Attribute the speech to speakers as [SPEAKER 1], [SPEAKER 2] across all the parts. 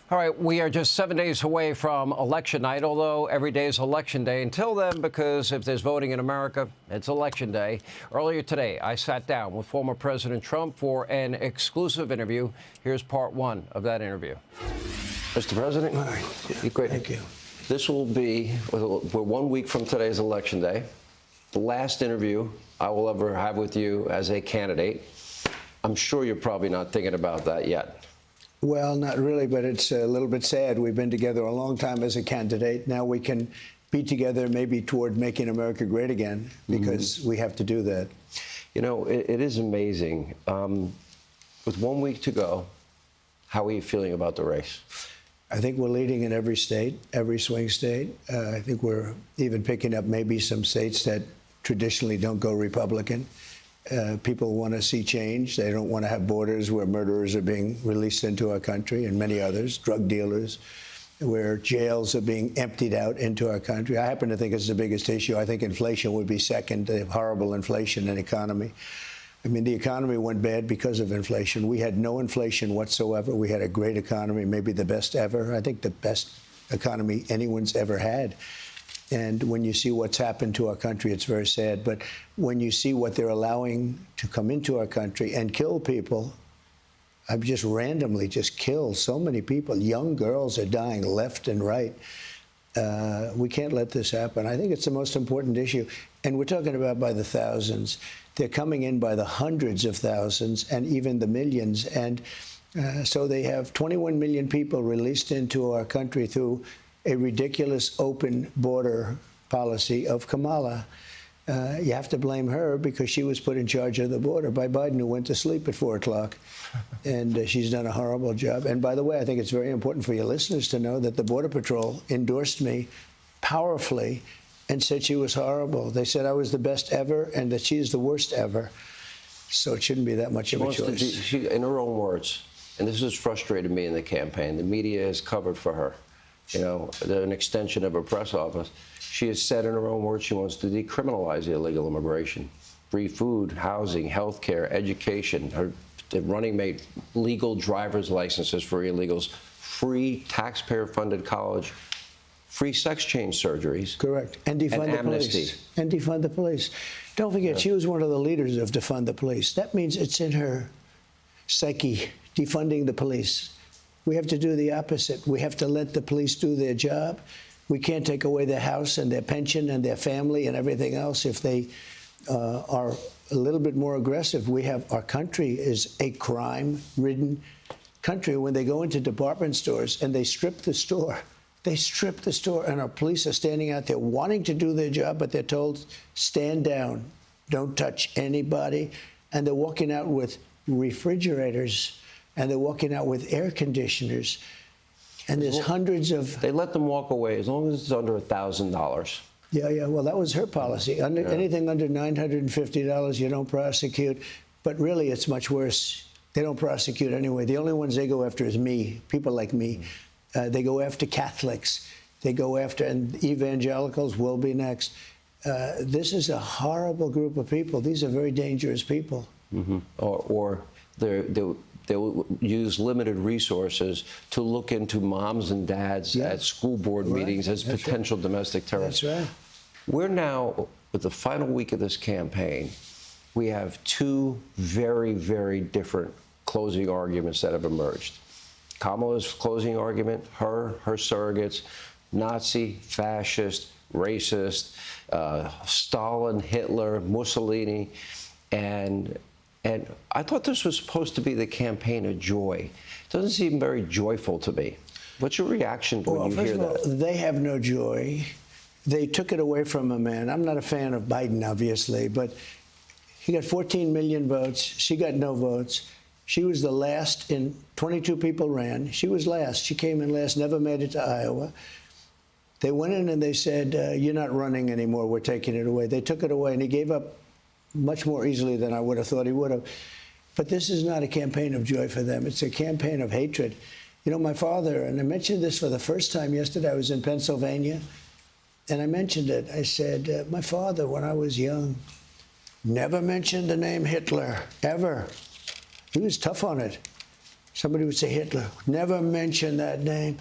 [SPEAKER 1] All right, we are just 7 days away from election night, although every day is election day until then, because if there's voting in America, it's election day. Earlier today, I sat down with former President Trump for an exclusive interview. Here's part one of that interview. Mr. President, great.
[SPEAKER 2] Thank you.
[SPEAKER 1] This will be, we're 1 week from today's election day, the last interview I will ever have with you as a candidate. I'm sure you're probably not thinking about that yet.
[SPEAKER 2] Well, not really, but it's a little bit sad. We've been together a long time as a candidate. Now we can be together maybe toward making America great again, because we have to do that.
[SPEAKER 1] You know, it is amazing. With 1 week to go, how are you feeling about the race?
[SPEAKER 2] I think we're leading in every state, every swing state. I think we're even picking up maybe some states that traditionally don't go Republican. People want to see change. They don't want to have borders where murderers are being released into our country, and many others, drug dealers, where jails are being emptied out into our country. I happen to think it's the biggest issue. I think inflation would be second, the horrible inflation and economy. I mean, the economy went bad because of inflation. We had no inflation whatsoever. We had a great economy, maybe the best ever. I think the best economy anyone's ever had. And when you see what's happened to our country, it's very sad. But when you see what they're allowing to come into our country and kill people, I've just randomly just killed so many people. Young girls are dying left and right. We can't let this happen. I think it's the most important issue. And we're talking about by the thousands. They're coming in by the hundreds of thousands and even the millions. And so they have 21 million people released into our country through a ridiculous open border policy of Kamala. You have to blame her, because she was put in charge of the border by Biden, who went to sleep at 4 o'clock. And she's done a horrible job. And by the way, I think it's very important for your listeners to know that the Border Patrol endorsed me powerfully and said she was horrible. They said I was the best ever and that she is the worst ever. So it shouldn't be that much of a choice.
[SPEAKER 1] In her own words, and this has frustrated me in the campaign, the media has covered for her. You know, they're an extension of her press office. She has said in her own words she wants to decriminalize illegal immigration. Free food, housing, health care, education. They're running made legal driver's licenses for illegals, free taxpayer-funded college, free sex change surgeries.
[SPEAKER 2] Correct. And defund the police. And defund the police. Don't forget, she was one of the leaders of defund the police. That means it's in her psyche, defunding the police. We have to do the opposite. We have to let the police do their job. We can't take away their house and their pension and their family and everything else if they are a little bit more aggressive. Our country is a crime-ridden country. When they go into department stores and they strip the store, and our police are standing out there wanting to do their job, but they're told, stand down, don't touch anybody. And they're walking out with refrigerators, and they're walking out with air conditioners, and there's hundreds of...
[SPEAKER 1] They let them walk away as long as it's under $1,000.
[SPEAKER 2] Yeah, well, that was her policy. Anything under $950, you don't prosecute. But really, it's much worse. They don't prosecute anyway. The only ones they go after is me, people like me. They go after Catholics. They go after, and evangelicals will be next. This is a horrible group of people. These are very dangerous people.
[SPEAKER 1] Or they'll use limited resources to look into moms and dads at school board meetings as potential domestic terrorists.
[SPEAKER 2] That's right.
[SPEAKER 1] We're now, with the final week of this campaign, we have two very, very different closing arguments that have emerged. Kamala's closing argument, her surrogates, Nazi, fascist, racist, Stalin, Hitler, Mussolini, and I thought this was supposed to be the campaign of joy. It doesn't seem very joyful to me. What's your reaction when you hear that?
[SPEAKER 2] First of all, they have no joy. They took it away from a man. I'm not a fan of Biden, obviously, but he got 14 million votes. She got no votes. She was the last in 22 people ran. She was last. She came in last, never made it to Iowa. They went in and they said, you're not running anymore. We're taking it away. They took it away, and he gave up much more easily than I would have thought he would have. But this is not a campaign of joy for them. It's a campaign of hatred. You know, my father, and I mentioned this for the first time yesterday, I was in Pennsylvania, and I mentioned it. I said, my father, when I was young, never mentioned the name Hitler, ever. He was tough on it. Somebody would say Hitler. Never mention that name.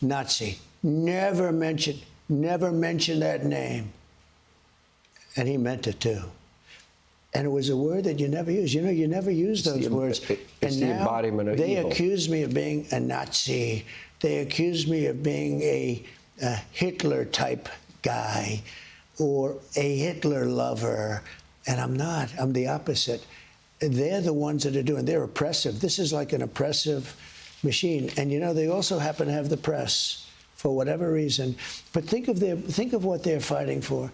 [SPEAKER 2] Nazi. Never mention that name. And he meant it too. And it was a word that you never use. You know, you never use those words.
[SPEAKER 1] It's the embodiment of
[SPEAKER 2] they
[SPEAKER 1] evil.
[SPEAKER 2] accuse me of being a Nazi. They accuse me of being a Hitler-type guy or a Hitler lover. And I'm not. I'm the opposite. They're the ones that are doing. They're oppressive. This is like an oppressive machine. And, you know, they also happen to have the press for whatever reason. But think of what they're fighting for.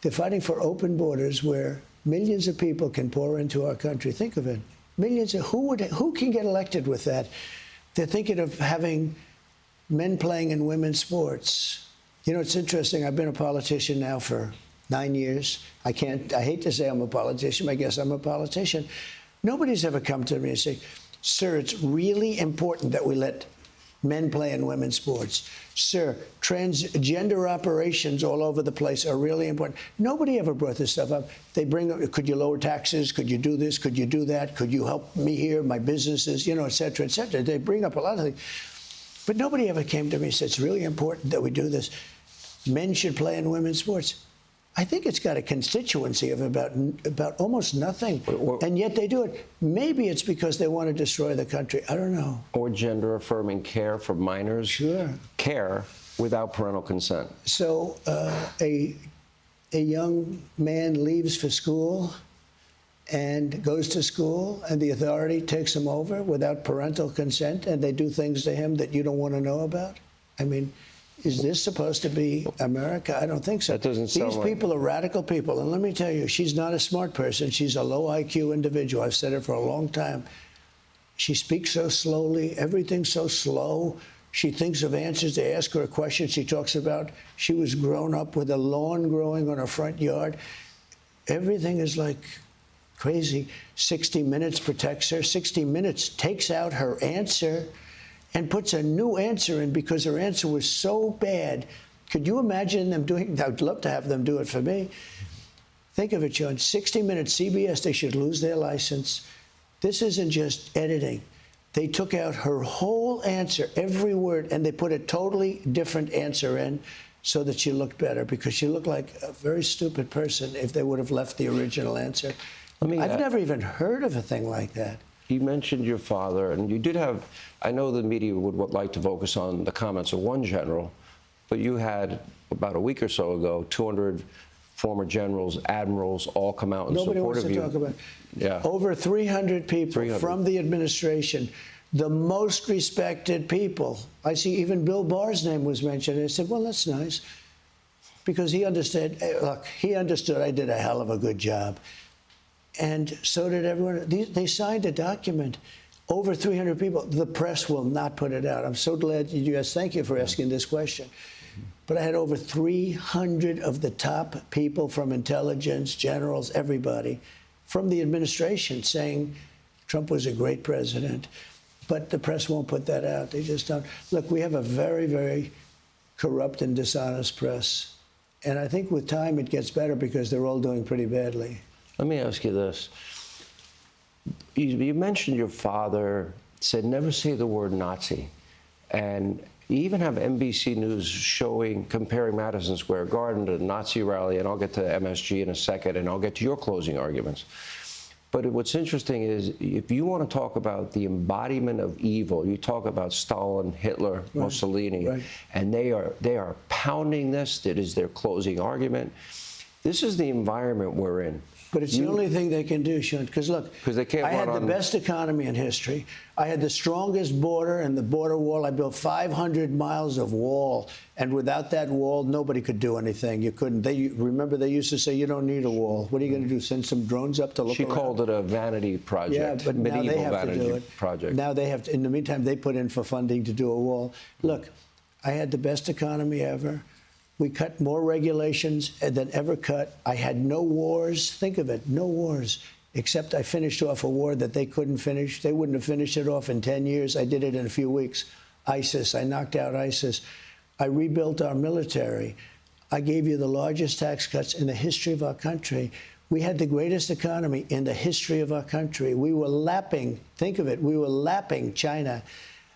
[SPEAKER 2] They're fighting for open borders where millions of people can pour into our country. Think of it. Millions of who can get elected with that? They're thinking of having men playing in women's sports. You know, it's interesting. I've been a politician now for 9 years. I hate to say I'm a politician. I guess I'm a politician. Nobody's ever come to me and say, sir, it's really important that we let men play in women's sports. Sir, transgender operations all over the place are really important. Nobody ever brought this stuff up. They bring up, could you lower taxes? Could you do this? Could you do that? Could you help me here, my businesses, you know, et cetera, et cetera. They bring up a lot of things. But nobody ever came to me and said, it's really important that we do this. Men should play in women's sports. I think it's got a constituency of about almost nothing, and yet they do it. Maybe it's because they want to destroy the country. I don't know.
[SPEAKER 1] Or gender-affirming care for minors.
[SPEAKER 2] Sure.
[SPEAKER 1] Care without parental consent.
[SPEAKER 2] So a young man leaves for school and goes to school, and the authority takes him over without parental consent, and they do things to him that you don't want to know about? I mean, is this supposed to be America? I don't think so.
[SPEAKER 1] That doesn't sound
[SPEAKER 2] These people are radical people. And let me tell you, she's not a smart person. She's a low IQ individual. I've said it for a long time. She speaks so slowly. Everything's so slow. She thinks of answers. They ask her a question. She talks about she was grown up with a lawn growing on her front yard. Everything is like crazy. 60 Minutes protects her. 60 Minutes takes out her answer and puts a new answer in because her answer was so bad. Could you imagine them doing? I'd love to have them do it for me. Think of it, John. 60 Minutes, CBS, they should lose their license. This isn't just editing. They took out her whole answer, every word, and they put a totally different answer in so that she looked better, because she looked like a very stupid person if they would have left the original answer. I've never even heard of a thing like that.
[SPEAKER 1] You mentioned your father, and you did have, I know the media would like to focus on the comments of one general, but you had, about a week or so ago, 200 former generals, admirals, all come out in support of you.
[SPEAKER 2] Nobody wants to talk about it.
[SPEAKER 1] Yeah.
[SPEAKER 2] Over 300 people from the administration, the most respected people. I see even Bill Barr's name was mentioned. And I said, well, that's nice, because he understood, look, he understood I did a hell of a good job. And so did everyone. They signed a document. Over 300 people. The press will not put it out. I'm so glad you asked. Thank you for asking this question. But I had over 300 of the top people from intelligence, generals, everybody, from the administration saying Trump was a great president. But the press won't put that out. They just don't. Look, we have a very, very corrupt and dishonest press. And I think with time it gets better because they're all doing pretty badly.
[SPEAKER 1] Let me ask you this. You mentioned your father said never say the word Nazi. And you even have NBC News comparing Madison Square Garden to the Nazi rally, and I'll get to MSG in a second, and I'll get to your closing arguments. But what's interesting is, if you want to talk about the embodiment of evil, you talk about Stalin, Hitler, Mussolini, and they are pounding this. That is their closing argument. This is the environment we're in.
[SPEAKER 2] But it's the only thing they can do, Sean, because look, I had the best economy in history. I had the strongest border and the border wall. I built 500 miles of wall, and without that wall, nobody could do anything. You couldn't. Remember, they used to say, you don't need a wall. What are you going to do, send some drones up to look around?
[SPEAKER 1] She called it a vanity project.
[SPEAKER 2] Yeah, but now they have to do it.
[SPEAKER 1] Project.
[SPEAKER 2] Now they have to. In the meantime, they put in for funding to do a wall. Look, I had the best economy ever. We cut more regulations than ever cut. I had no wars. Think of it, no wars. Except I finished off a war that they couldn't finish. They wouldn't have finished it off in 10 years. I did it in a few weeks. ISIS, I knocked out ISIS. I rebuilt our military. I gave you the largest tax cuts in the history of our country. We had the greatest economy in the history of our country. We were lapping, think of it, we were lapping China.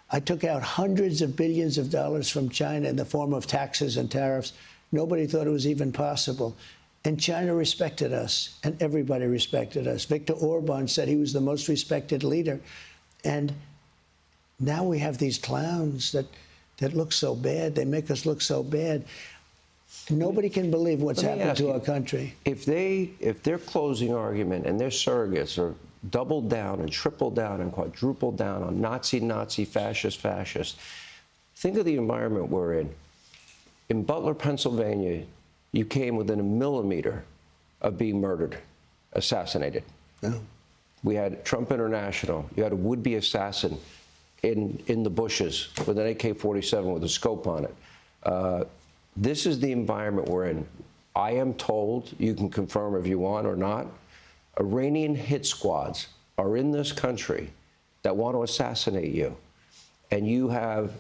[SPEAKER 2] I took out hundreds of billions of dollars from China in the form of taxes and tariffs. Nobody thought it was even possible. And China respected us, and everybody respected us. Viktor Orban said he was the most respected leader. And now we have these clowns that look so bad. They make us look so bad. Nobody can believe what's happened to our country.
[SPEAKER 1] If their closing argument and their surrogates are doubled down and tripled down and quadrupled down on Nazi, fascist, think of the environment we're in. In Butler, Pennsylvania, you came within a millimeter of being murdered, assassinated.
[SPEAKER 2] No.
[SPEAKER 1] We had Trump International. You had a would-be assassin in the bushes with an AK-47 with a scope on it. This is the environment we're in. I am told, you can confirm if you want or not, Iranian hit squads are in this country that want to assassinate you. And you have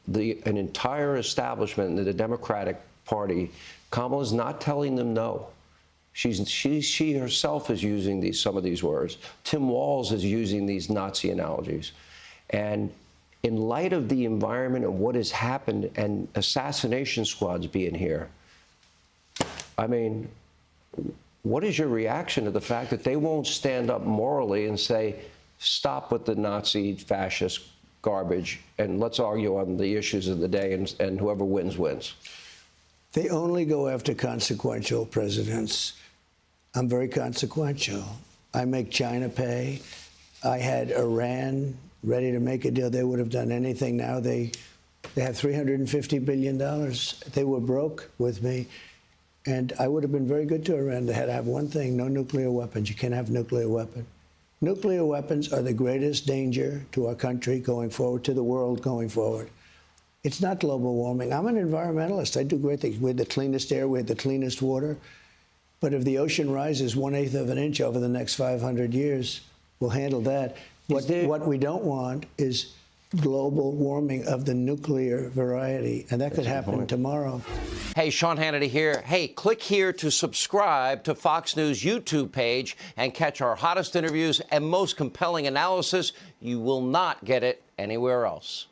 [SPEAKER 1] an entire establishment in the Democratic Party. Kamala's not telling them no. She herself is using some of these words. Tim Walz is using these Nazi analogies. And in light of the environment and what has happened and assassination squads being here, I mean, what is your reaction to the fact that they won't stand up morally and say, stop with the Nazi fascist garbage and let's argue on the issues of the day, and whoever wins, wins?
[SPEAKER 2] They only go after consequential presidents. I'm very consequential. I make China pay. I had Iran ready to make a deal. They would have done anything. Now they have $350 billion. They were broke with me. And I would have been very good to Iran. They had to have one thing: no nuclear weapons. You can't have nuclear weapons. Nuclear weapons are the greatest danger to our country going forward, to the world going forward. It's not global warming. I'm an environmentalist. I do great things. We had the cleanest air. We had the cleanest water. But if the ocean rises 1/8 of an inch over the next 500 years, we'll handle that. What we don't want is global warming of the nuclear variety, and that could happen tomorrow.
[SPEAKER 3] Hey, Sean Hannity here. Hey, click here to subscribe to Fox News YouTube page and catch our hottest interviews and most compelling analysis. You will not get it anywhere else.